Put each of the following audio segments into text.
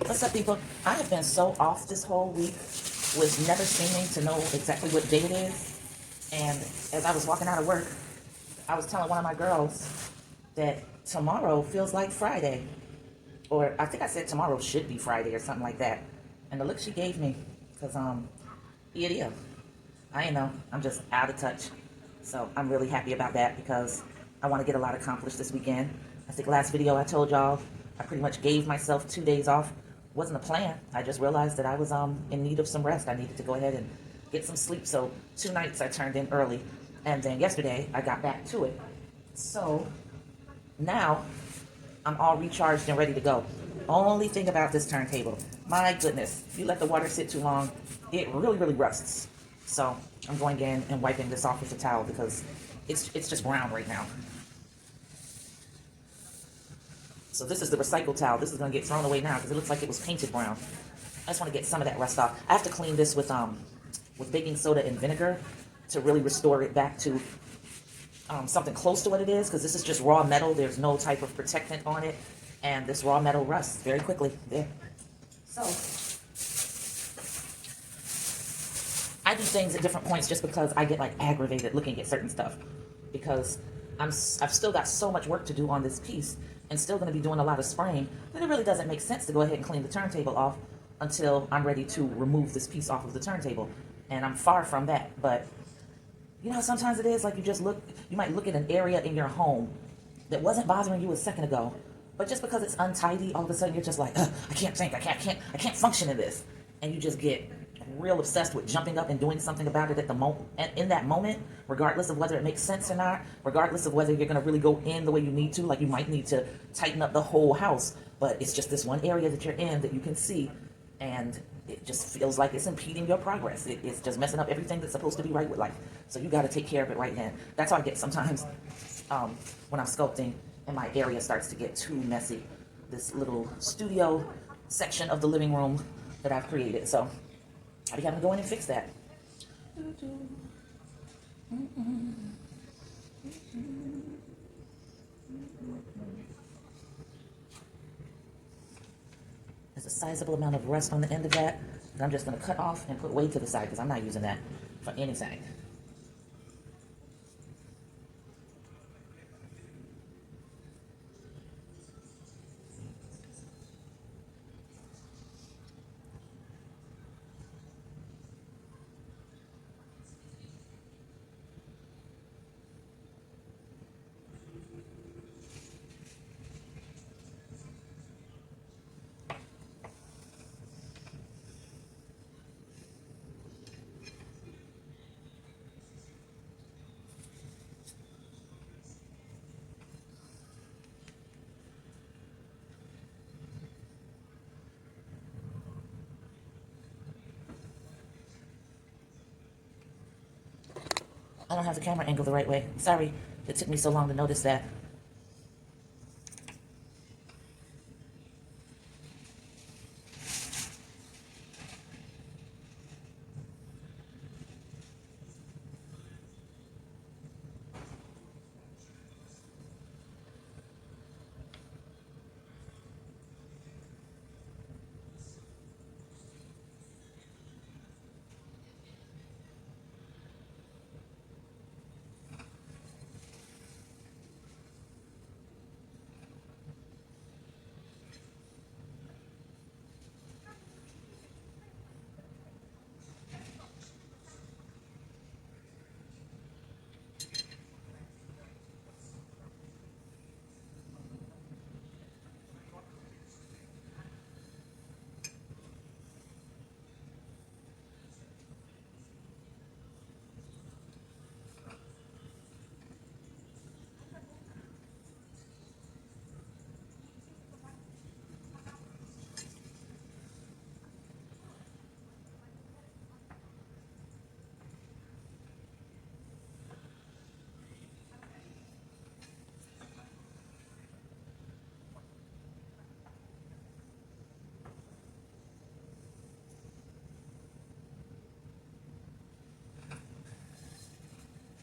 What's up, people? I have been so off this whole week with never seeming to know exactly what day it is. And as I was walking out of work, I was telling one of my girls that tomorrow feels like Friday. Or I think I said tomorrow should be Friday or something like that. And the look she gave me, because, yeah, I know, I'm just out of touch. So I'm really happy about that because I want to get a lot accomplished this weekend. I think last video I told y'all I pretty much gave myself 2 days off. Wasn't a plan. I just realized that I was in need of some rest. I needed to go ahead and get some sleep. So 2 nights I turned in early, and then yesterday I got back to it. So now I'm all recharged and ready to go. Only thing about this turntable, my goodness, you let the water sit too long, it really rusts. So I'm going in and wiping this off with a towel because it's just brown right now. So this is the recycled towel. This is going to get thrown away now because it looks like it was painted brown. I just want to get some of that rust off. I have to clean this with baking soda and vinegar to really restore it back to something close to what it is, because this is just raw metal. There's no type of protectant on it, and this raw metal rusts very quickly. There. So I do things at different points just because I get like aggravated looking at certain stuff, because I've still got so much work to do on this piece and still going to be doing a lot of spraying that it really doesn't make sense to go ahead and clean the turntable off until I'm ready to remove this piece off of the turntable. And I'm far from that, but you know, sometimes it is like you might look at an area in your home that wasn't bothering you a second ago, but just because it's untidy, all of a sudden you're just like, I can't think, I can't function in this. And you just get real obsessed with jumping up and doing something about it at the moment, in that moment, regardless of whether it makes sense or not, regardless of whether you're going to really go in the way you need to. Like, you might need to tighten up the whole house, but it's just this one area that you're in that you can see, and it just feels like it's impeding your progress. It's just messing up everything that's supposed to be right with life. So you got to take care of it right then. That's how I get sometimes when I'm sculpting and my area starts to get too messy. This little studio section of the living room that I've created. So I'll be having to go in and fix that. There's a sizable amount of rust on the end of that I'm just going to cut off and put way to the side because I'm not using that for anything. I don't have the camera angled the right way. Sorry, it took me so long to notice that.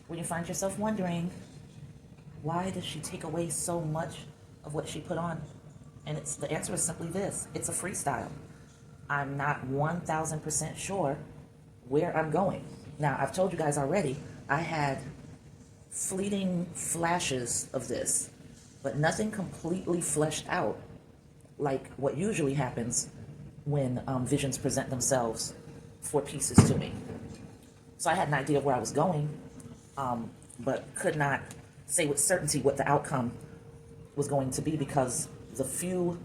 When you find yourself wondering, why does she take away so much of what she put on? And the answer is simply this. It's a freestyle. I'm not 1000% sure where I'm going. Now, I've told you guys already, I had fleeting flashes of this, but nothing completely fleshed out like what usually happens when visions present themselves for pieces to me. So I had an idea of where I was going, but could not say with certainty what the outcome was going to be because the few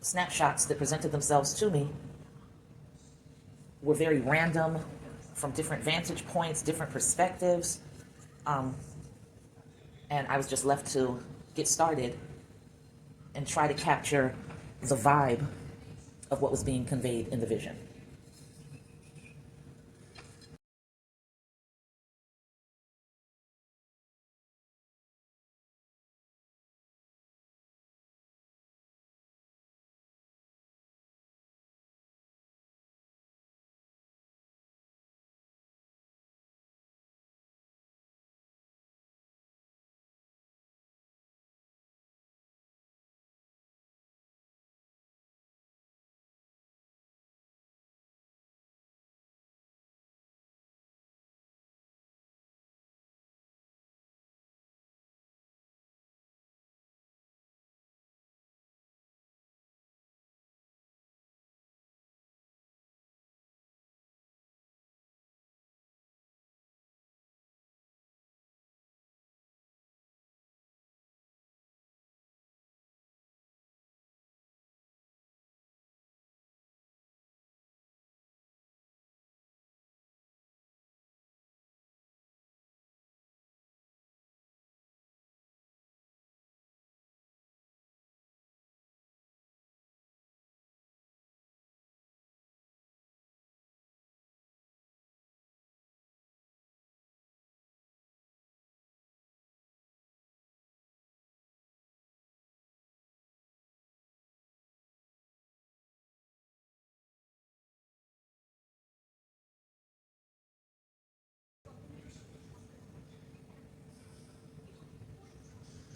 snapshots that presented themselves to me were very random, from different vantage points, different perspectives, and I was just left to get started and try to capture the vibe of what was being conveyed in the vision.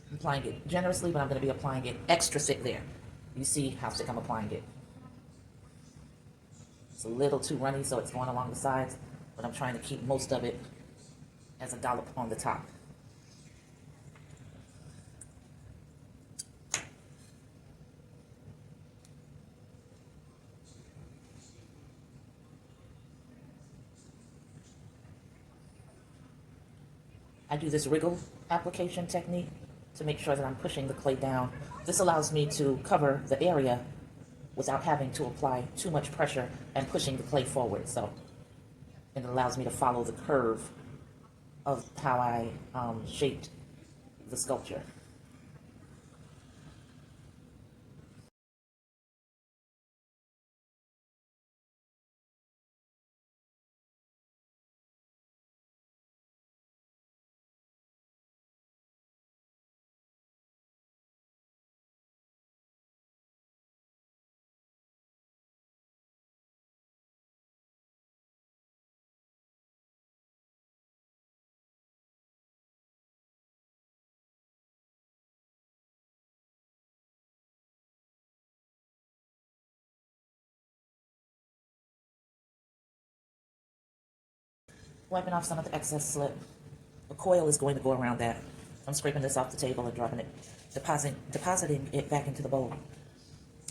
I'm applying it generously, but I'm going to be applying it extra thick there. You see how thick I'm applying it. It's a little too runny, so it's going along the sides, but I'm trying to keep most of it as a dollop on the top. I do this wriggle application technique to make sure that I'm pushing the clay down. This allows me to cover the area without having to apply too much pressure and pushing the clay forward. So it allows me to follow the curve of how I shaped the sculpture. Wiping off some of the excess slip. A coil is going to go around that. I'm scraping this off the table and dropping it, depositing it back into the bowl.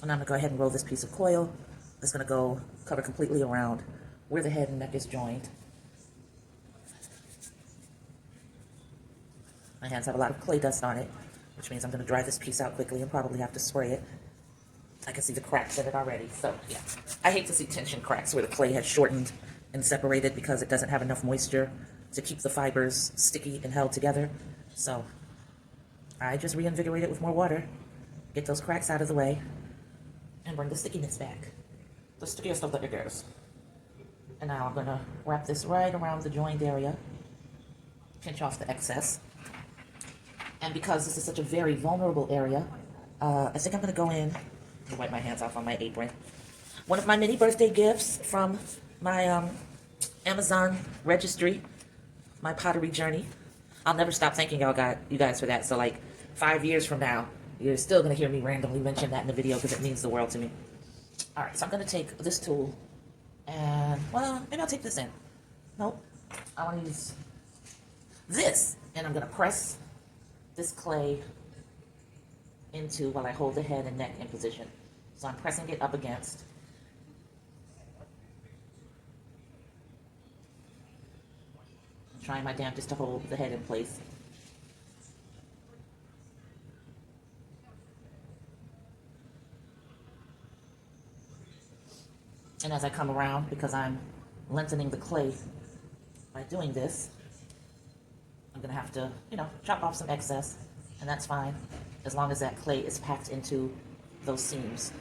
And I'm going to go ahead and roll this piece of coil. It's going to go cover completely around where the head and neck is joined. My hands have a lot of clay dust on it, which means I'm going to dry this piece out quickly and probably have to spray it. I can see the cracks in it already, so yeah. I hate to see tension cracks where the clay has shortened and separated because it doesn't have enough moisture to keep the fibers sticky and held together. So I just reinvigorate it with more water, get those cracks out of the way, and bring the stickiness back. The stickiest of the iggers. And now I'm gonna wrap this right around the joined area, pinch off the excess. And because this is such a very vulnerable area, I think I'm gonna go in and wipe my hands off on my apron. One of my mini birthday gifts from my Amazon registry, my pottery journey. I'll never stop thanking you guys for that. So like 5 years from now, You're still going to hear me randomly mention that in the video because it means the world to me. All right, so I'm going to take this tool and, well, maybe I'll take this in. Nope. I want to use this, and I'm going to press this clay into while I hold the head and neck in position. So I'm pressing it up against. I'm trying my damnedest to hold the head in place. And as I come around, because I'm lengthening the clay by doing this, I'm gonna have to, chop off some excess, and that's fine, as long as that clay is packed into those seams.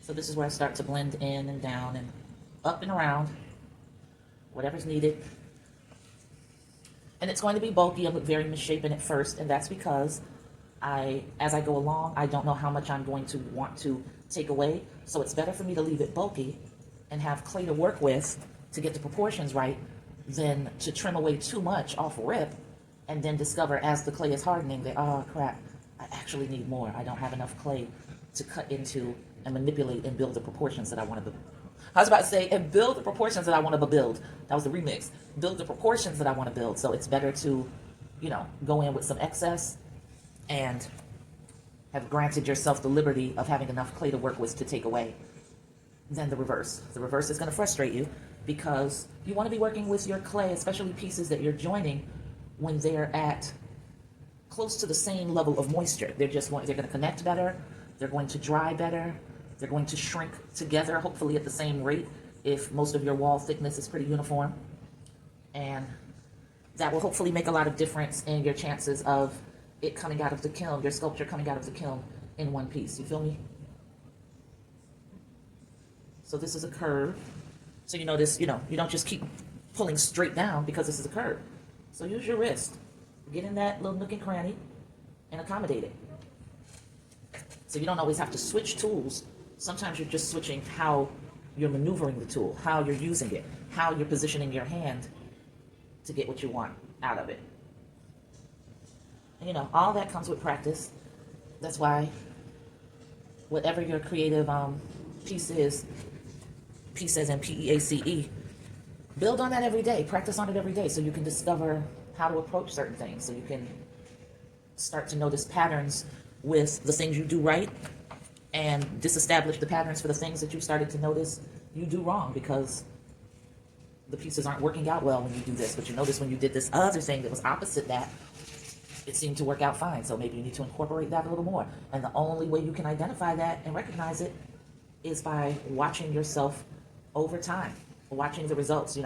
So this is where I start to blend in and down and up and around, whatever's needed. And it's going to be bulky and look very misshapen at first, and that's because as I go along, I don't know how much I'm going to want to take away. So it's better for me to leave it bulky and have clay to work with to get the proportions right than to trim away too much off rip and then discover as the clay is hardening that, oh crap, I actually need more. I don't have enough clay to cut into and manipulate and build the proportions that I want to build. I was about to say, and build the proportions that I want to build. That was the remix. Build the proportions that I want to build. So it's better to, go in with some excess and have granted yourself the liberty of having enough clay to work with to take away than the reverse. The reverse is going to frustrate you because you want to be working with your clay, especially pieces that you're joining, when they're at close to the same level of moisture. They're going to connect better. They're going to dry better. They're going to shrink together, hopefully at the same rate, if most of your wall thickness is pretty uniform. And that will hopefully make a lot of difference in your chances of it coming out of the kiln, your sculpture coming out of the kiln in one piece. You feel me? So this is a curve. So you notice, you don't just keep pulling straight down because this is a curve. So use your wrist. Get in that little nook and cranny and accommodate it. So you don't always have to switch tools. Sometimes you're just switching how you're maneuvering the tool, how you're using it, how you're positioning your hand to get what you want out of it. And, all that comes with practice. That's why whatever your creative piece is, piece as in P-E-A-C-E, build on that every day. Practice on it every day so you can discover how to approach certain things, so you can start to notice patterns with the things you do right and disestablish the patterns for the things that you started to notice you do wrong because the pieces aren't working out well when you do this. But you notice when you did this other thing that was opposite that, it seemed to work out fine. So maybe you need to incorporate that a little more. And the only way you can identify that and recognize it is by watching yourself over time, watching the results.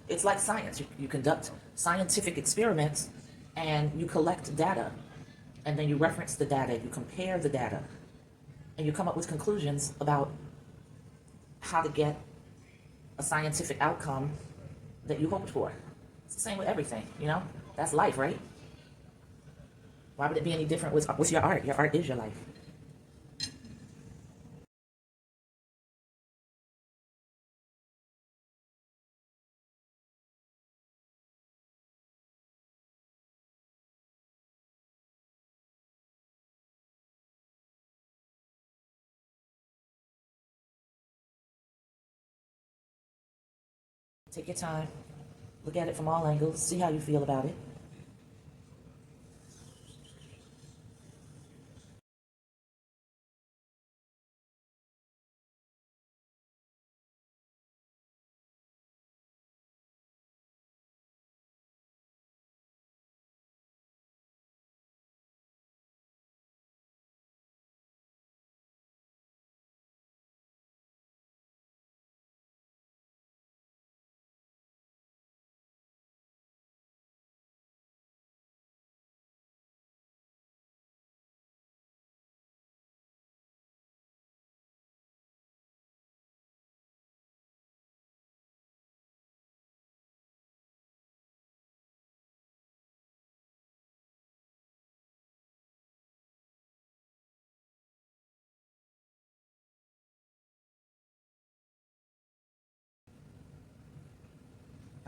It's like science. You conduct scientific experiments and you collect data. And then you reference the data, you compare the data, and you come up with conclusions about how to get a scientific outcome that you hoped for. It's the same with everything, That's life, right? Why would it be any different with your art? Your art is your life. Take your time, look at it from all angles, see how you feel about it.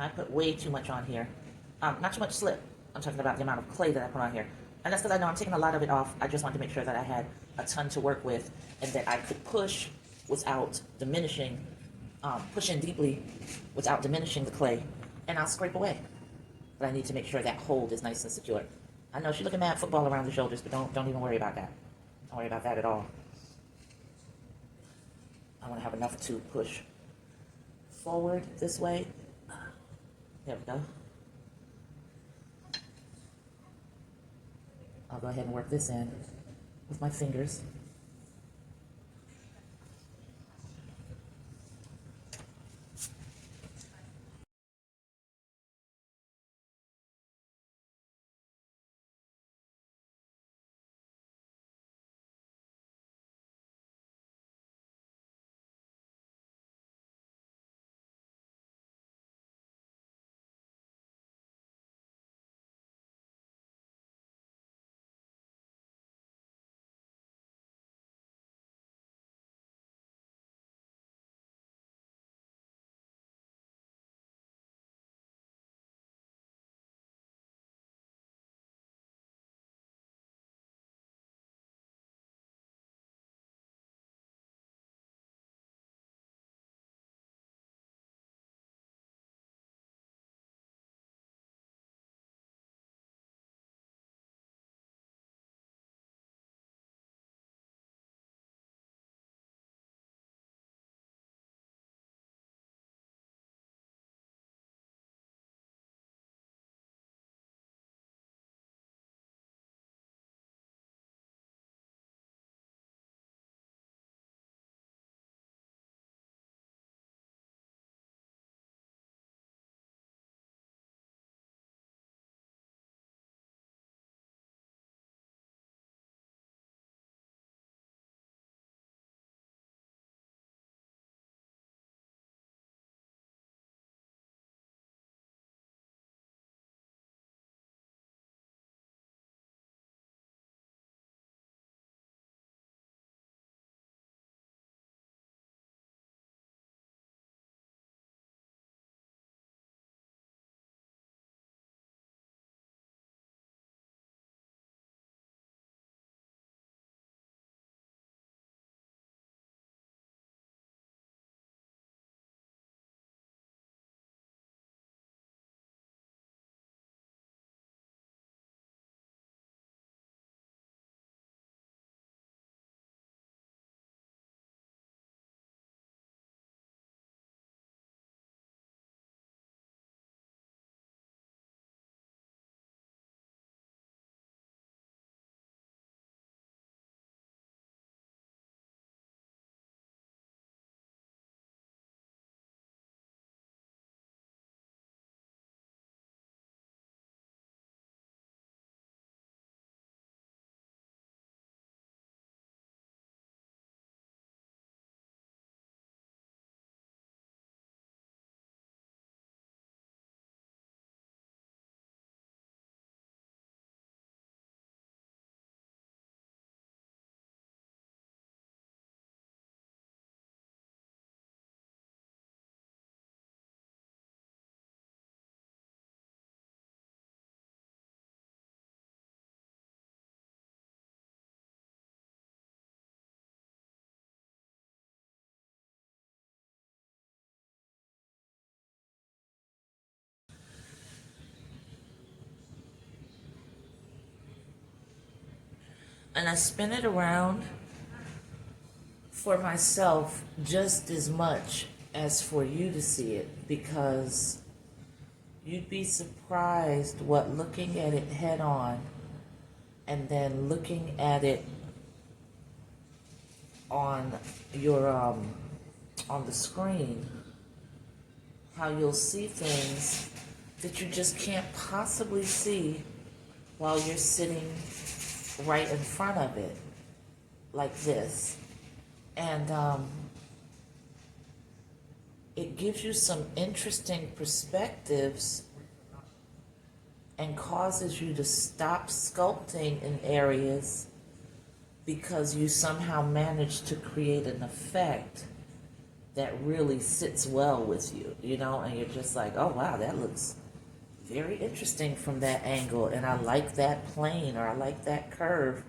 I put way too much on here. Not too much slip. I'm talking about the amount of clay that I put on here. And that's because I know I'm taking a lot of it off. I just wanted to make sure that I had a ton to work with and that I could push without diminishing, push in deeply without diminishing the clay. And I'll scrape away. But I need to make sure that hold is nice and secure. I know she's looking mad football around the shoulders, but don't even worry about that. Don't worry about that at all. I want to have enough to push forward this way. There we go. I'll go ahead and work this in with my fingers. And I spin it around for myself just as much as for you to see it, because you'd be surprised what looking at it head on and then looking at it on your on the screen, how you'll see things that you just can't possibly see while you're sitting right in front of it like this. And it gives you some interesting perspectives and causes you to stop sculpting in areas because you somehow managed to create an effect that really sits well with you, you know, and you're just like, oh wow, that looks very interesting from that angle, and I like that plane, or I like that curve.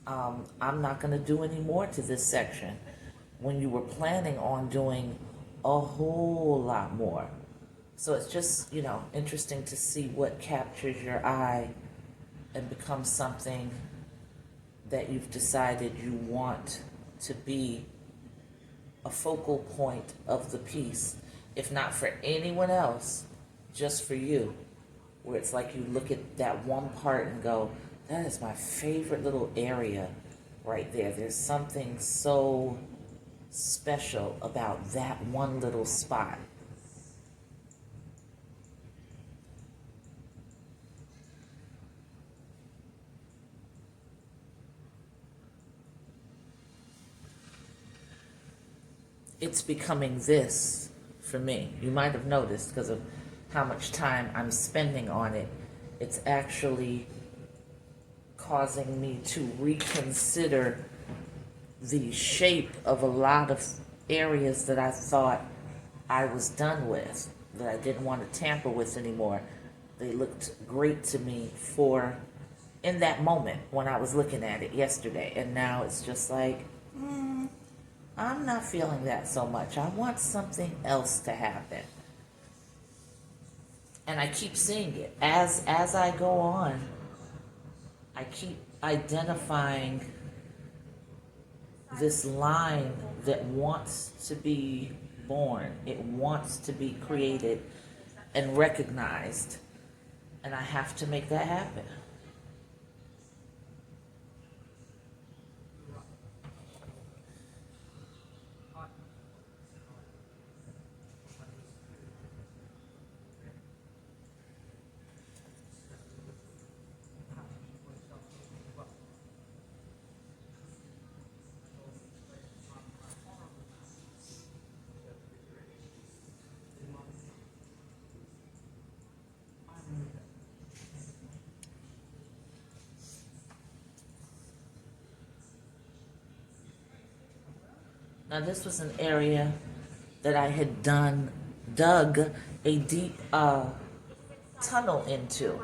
I'm not going to do any more to this section when you were planning on doing a whole lot more. So it's just, you know, interesting to see what captures your eye and becomes something that you've decided you want to be a focal point of the piece, if not for anyone else, just for you, where it's like you look at that one part and go, that is my favorite little area right there. There's something so special about that one little spot. It's becoming this for me. You might have noticed because of how much time I'm spending on it. It's actually causing me to reconsider the shape of a lot of areas that I thought I was done with, that I didn't want to tamper with anymore. They looked great to me for in that moment when I was looking at it yesterday, and now it's just like, I'm not feeling that so much. I want something else to happen. And I keep seeing it. As I go on, I keep identifying this line that wants to be born. It wants to be created and recognized. And I have to make that happen. Now this was an area that I had dug a deep tunnel into.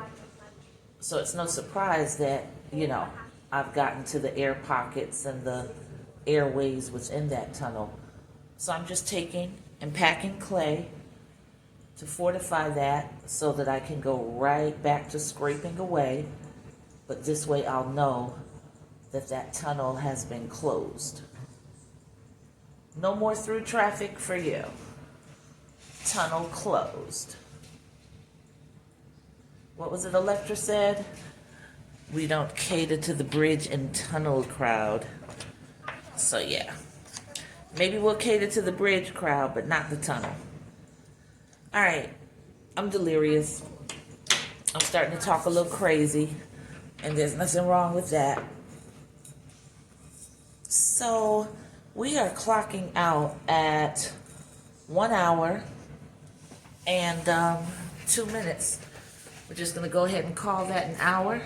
So it's no surprise that, you know, I've gotten to the air pockets and the airways within that tunnel. So I'm just taking and packing clay to fortify that so that I can go right back to scraping away. But this way I'll know that that tunnel has been closed. No more through traffic for you. Tunnel closed. What was it Electra said? We don't cater to the bridge and tunnel crowd. So yeah, maybe we'll cater to the bridge crowd, but not the tunnel. All right, I'm delirious. I'm starting to talk a little crazy, and there's nothing wrong with that. So we are clocking out at 1 hour and 2 minutes. We're just gonna go ahead and call that an hour.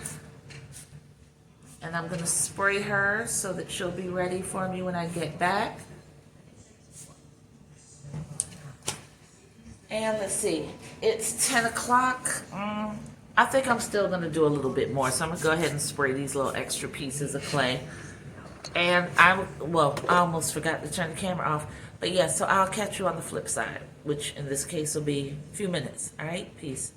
And I'm gonna spray her so that she'll be ready for me when I get back. And let's see, it's 10 o'clock. I think I'm still gonna do a little bit more. So I'm gonna go ahead and spray these little extra pieces of clay. And I almost forgot to turn the camera off. But yeah, so I'll catch you on the flip side, which in this case will be a few minutes. All right, peace.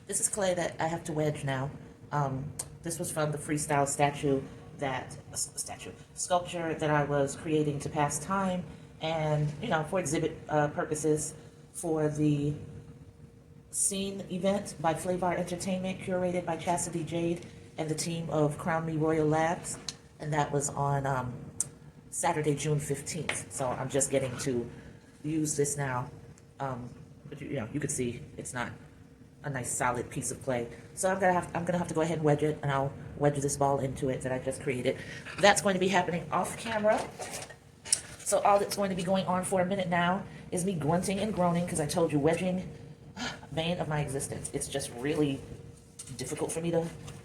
This is clay that I have to wedge now. This was from the freestyle sculpture that I was creating to pass time and, you know, for exhibit purposes for the Scene event by Flavor Entertainment, curated by Chastity Jade and the team of Crown Me Royal Labs. And that was on Saturday, June 15th. So I'm just getting to use this now. But you know, you could see it's not a nice solid piece of clay. So I'm gonna have to go ahead and wedge it, and I'll wedge this ball into it that I just created. That's going to be happening off camera. So all that's going to be going on for a minute now is me grunting and groaning, because I told you wedging, bane of my existence. It's just really difficult for me to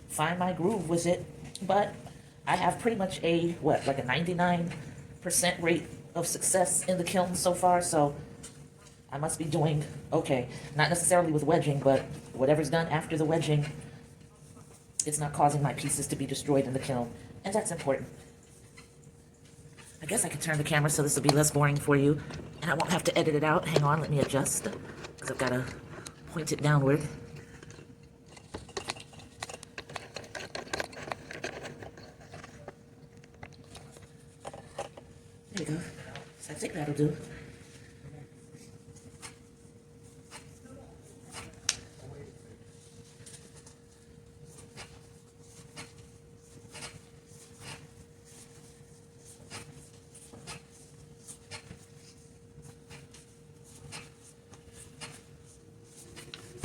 find my groove with it. But I have pretty much a, what, like a 99% rate of success in the kiln so far, so I must be doing okay. Not necessarily with wedging, but whatever's done after the wedging, it's not causing my pieces to be destroyed in the kiln, and that's important. I guess I could turn the camera so this will be less boring for you, and I won't have to edit it out. Hang on, let me adjust, because I've got to point it downward. There you go. So I think that'll do.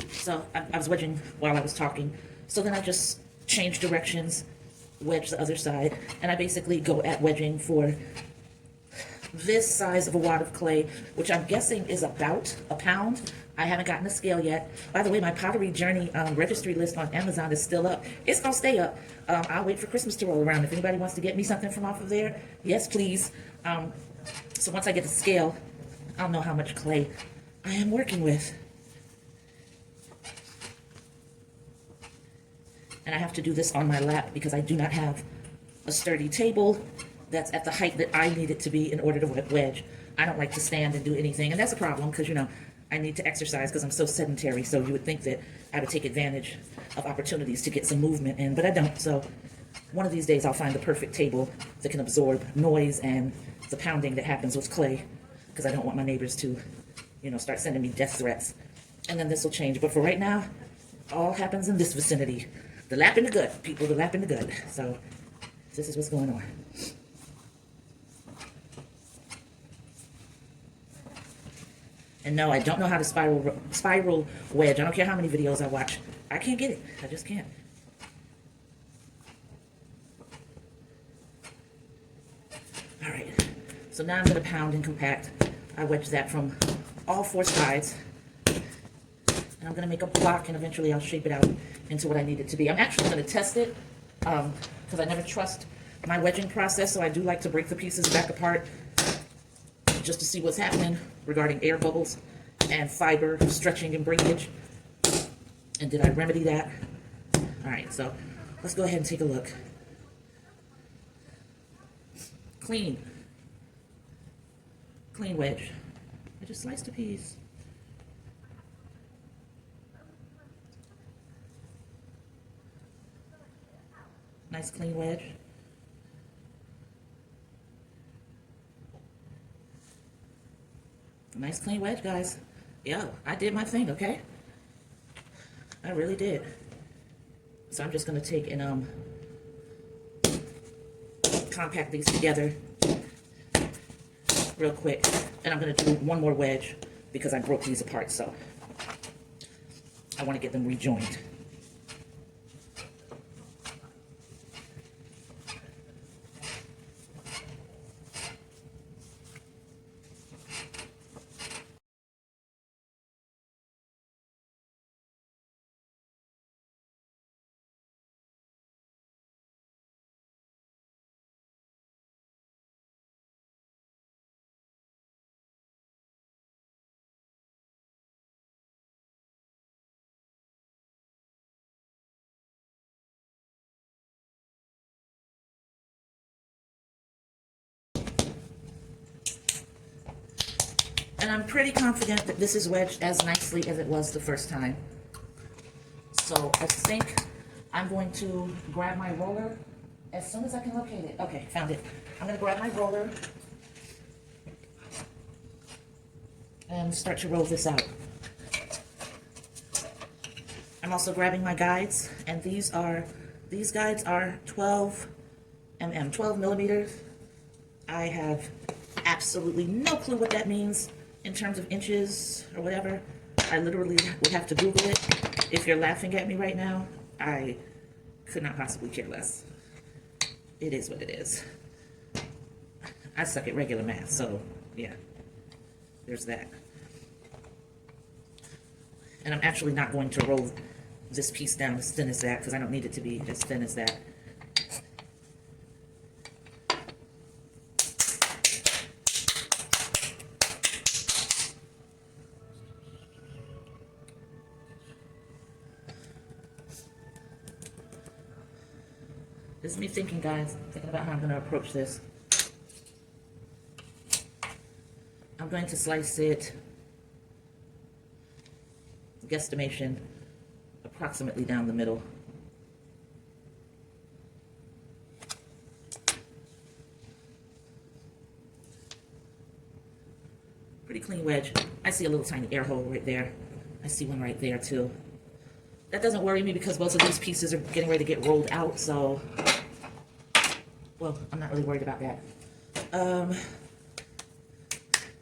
So I was wedging while I was talking. So then I just change directions, wedge the other side, and I basically go at wedging for this size of a wad of clay, which I'm guessing is about a pound. I haven't gotten a scale yet. By the way, my Pottery Journey registry list on Amazon is still up. It's gonna stay up. I'll wait for Christmas to roll around. If anybody wants to get me something from off of there, yes, please. So once I get the scale, I'll know how much clay I am working with. And I have to do this on my lap because I do not have a sturdy table that's at the height that I need it to be in order to wedge. I don't like to stand and do anything, and that's a problem because, you know, I need to exercise because I'm so sedentary, so you would think that I would take advantage of opportunities to get some movement in, but I don't. So one of these days I'll find the perfect table that can absorb noise and the pounding that happens with clay, because I don't want my neighbors to, you know, start sending me death threats. And then this will change, but for right now, all happens in this vicinity. The lap in the gut, people, the lap in the gut. So this is what's going on. And no, I don't know how to spiral wedge. I don't care how many videos I watch. I can't get it. I just can't. All right. So now I'm going to pound and compact. I wedge that from all four sides. And I'm going to make a block, and eventually I'll shape it out into what I need it to be. I'm actually going to test it because I never trust my wedging process, so I do like to break the pieces back apart just to see what's happening regarding air bubbles and fiber stretching and breakage. And did I remedy that? All right, so let's go ahead and take a look. Clean wedge. I just sliced a piece. Nice clean wedge. Nice clean wedge, guys. Yo, I did my thing, okay? I really did. So I'm just gonna take and compact these together real quick. And I'm gonna do one more wedge because I broke these apart, so I wanna get them rejoined. And I'm pretty confident that this is wedged as nicely as it was the first time. So I think I'm going to grab my roller as soon as I can locate it. Okay, found it. I'm gonna grab my roller and start to roll this out. I'm also grabbing my guides, and these guides are 12 millimeters. I have absolutely no clue what that means in terms of inches or whatever. I literally would have to Google it. If you're laughing at me right now, I could not possibly care less. It is what it is. I suck at regular math, so yeah, there's that. And I'm actually not going to roll this piece down as thin as that because I don't need it to be as thin as that. This is me thinking, guys, thinking about how I'm going to approach this. I'm going to slice it, guesstimation, approximately down the middle. Pretty clean wedge. I see a little tiny air hole right there. I see one right there too. That doesn't worry me because both of these pieces are getting ready to get rolled out, so, well, I'm not really worried about that.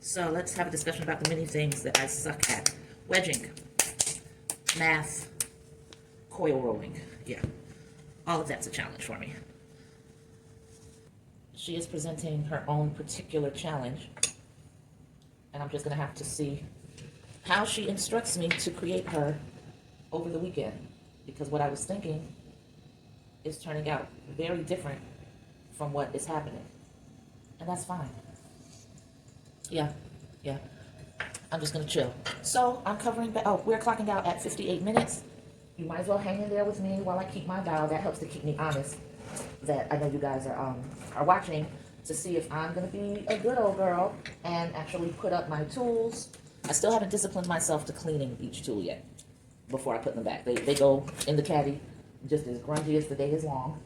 So let's have a discussion about the many things that I suck at. Wedging, math, coil rolling. Yeah, all of that's a challenge for me. She is presenting her own particular challenge, and I'm just going to have to see how she instructs me to create her over the weekend, because what I was thinking is turning out very different from what is happening, and that's fine. Yeah. I'm just gonna chill. So I'm covering back. Oh, we're clocking out at 58 minutes. You might as well hang in there with me while I keep my dial. That helps to keep me honest. That I know you guys are watching to see if I'm gonna be a good old girl and actually put up my tools. I still haven't disciplined myself to cleaning each tool yet before I put them back. They go in the caddy just as grungy as the day is long.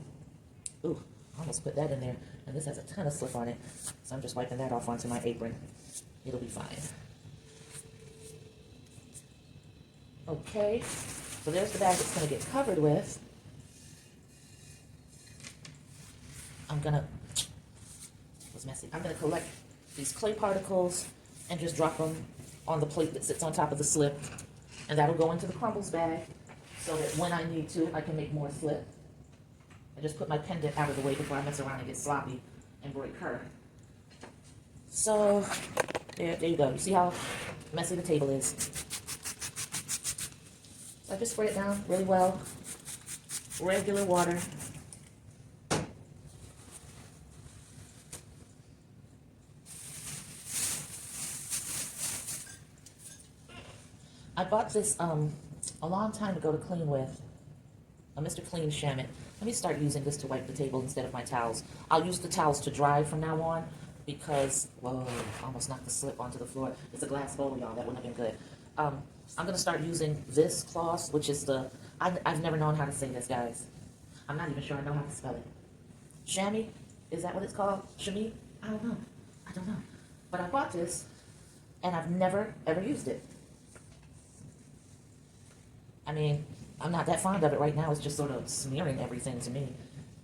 Ooh, I almost put that in there, and this has a ton of slip on it, so I'm just wiping that off onto my apron. It'll be fine. Okay, so there's the bag it's going to get covered with. It was messy. I'm going to collect these clay particles and just drop them on the plate that sits on top of the slip, and that'll go into the crumbles bag so that when I need to, I can make more slip. I just put my pendant out of the way before I mess around and get sloppy and break her. So, there you go. You see how messy the table is? So I just spray it down really well. Regular water. I bought this a long time ago to clean with. A Mr. Clean Shamit. Let me start using this to wipe the table instead of my towels. I'll use the towels to dry from now on because, whoa, almost knocked the slip onto the floor. It's a glass bowl, y'all. That wouldn't have been good. I'm going to start using this cloth, which is the, I've never known how to say this, guys. I'm not even sure I know how to spell it. Chamois? Is that what it's called? Chamois? I don't know. But I bought this, and I've never, ever used it. I mean, I'm not that fond of it right now. It's just sort of smearing everything to me.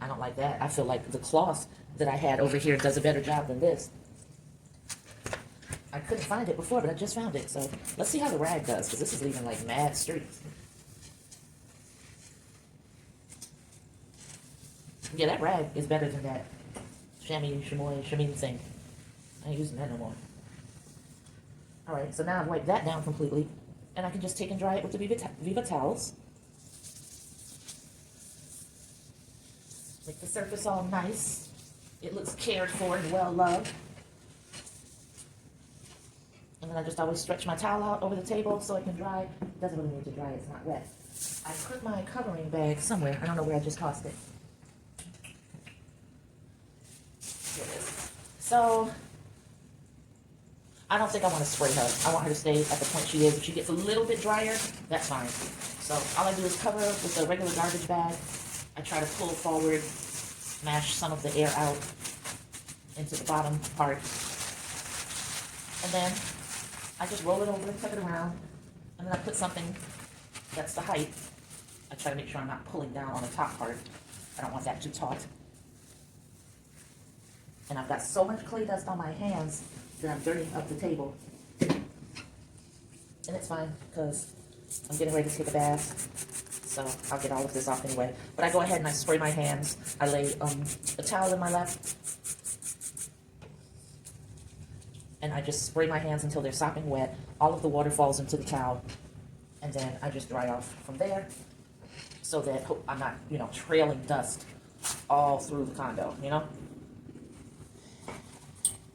I don't like that. I feel like the cloth that I had over here does a better job than this. I couldn't find it before, but I just found it. So let's see how the rag does, because this is leaving like mad streaks. Yeah, that rag is better than that chamois thing. I ain't using that no more. All right, so now I've wiped that down completely, and I can just take and dry it with the Viva towels. Make the surface all nice. It looks cared for and well loved. And then I just always stretch my towel out over the table so it can dry. It doesn't really need to dry, it's not wet. I put my covering bag somewhere. I don't know where I just tossed it. Here it is. So, I don't think I want to spray her. I want her to stay at the point she is. If she gets a little bit drier, that's fine. So all I do is cover with a regular garbage bag. I try to pull forward, smash some of the air out into the bottom part. And then I just roll it over and tuck it around. And then I put something that's the height. I try to make sure I'm not pulling down on the top part. I don't want that too taut. And I've got so much clay dust on my hands that I'm dirtying up the table. And it's fine, because I'm getting ready to take a bath. So I'll get all of this off anyway. But I go ahead and I spray my hands. I lay a towel in my lap. And I just spray my hands until they're sopping wet. All of the water falls into the towel. And then I just dry off from there so that I'm not, trailing dust all through the condo,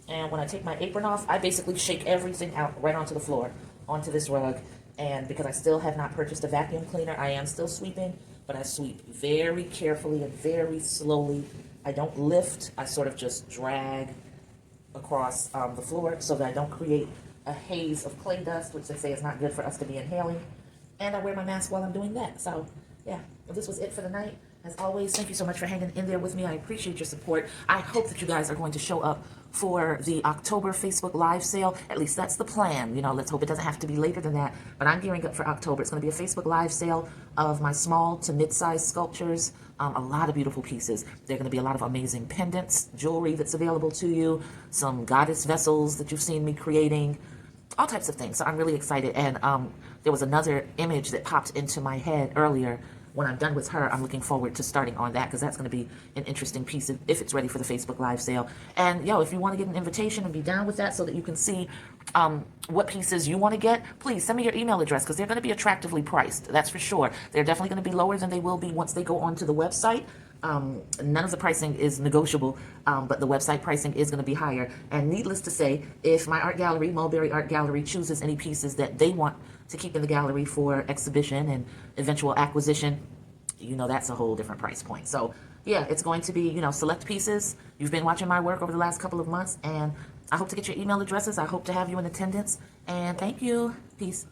And when I take my apron off, I basically shake everything out right onto the floor, onto this rug. And because I still have not purchased a vacuum cleaner, I am still sweeping, but I sweep very carefully and very slowly. I don't lift, I sort of just drag across the floor so that I don't create a haze of clay dust, which they say is not good for us to be inhaling. And I wear my mask while I'm doing that. So, yeah, this was it for the night. As always, thank you so much for hanging in there with me. I appreciate your support. I hope that you guys are going to show up for the October Facebook Live sale. At least that's the plan. Let's hope it doesn't have to be later than that. But I'm gearing up for October. It's going to be a Facebook Live sale of my small to mid-sized sculptures. A lot of beautiful pieces. There are going to be a lot of amazing pendants, jewelry that's available to you, some goddess vessels that you've seen me creating, all types of things. So I'm really excited. And there was another image that popped into my head earlier. When I'm done with her, I'm looking forward to starting on that because that's going to be an interesting piece if it's ready for the Facebook Live sale. And, if you want to get an invitation and be down with that so that you can see what pieces you want to get, please send me your email address because they're going to be attractively priced. That's for sure. They're definitely going to be lower than they will be once they go onto the website. None of the pricing is negotiable, but the website pricing is going to be higher. And needless to say, if my art gallery, Mulberry Art Gallery, chooses any pieces that they want to keep in the gallery for exhibition and eventual acquisition, that's a whole different price point. So yeah, it's going to be, select pieces. You've been watching my work over the last couple of months, and I hope to get your email addresses. I hope to have you in attendance, and thank you. Peace.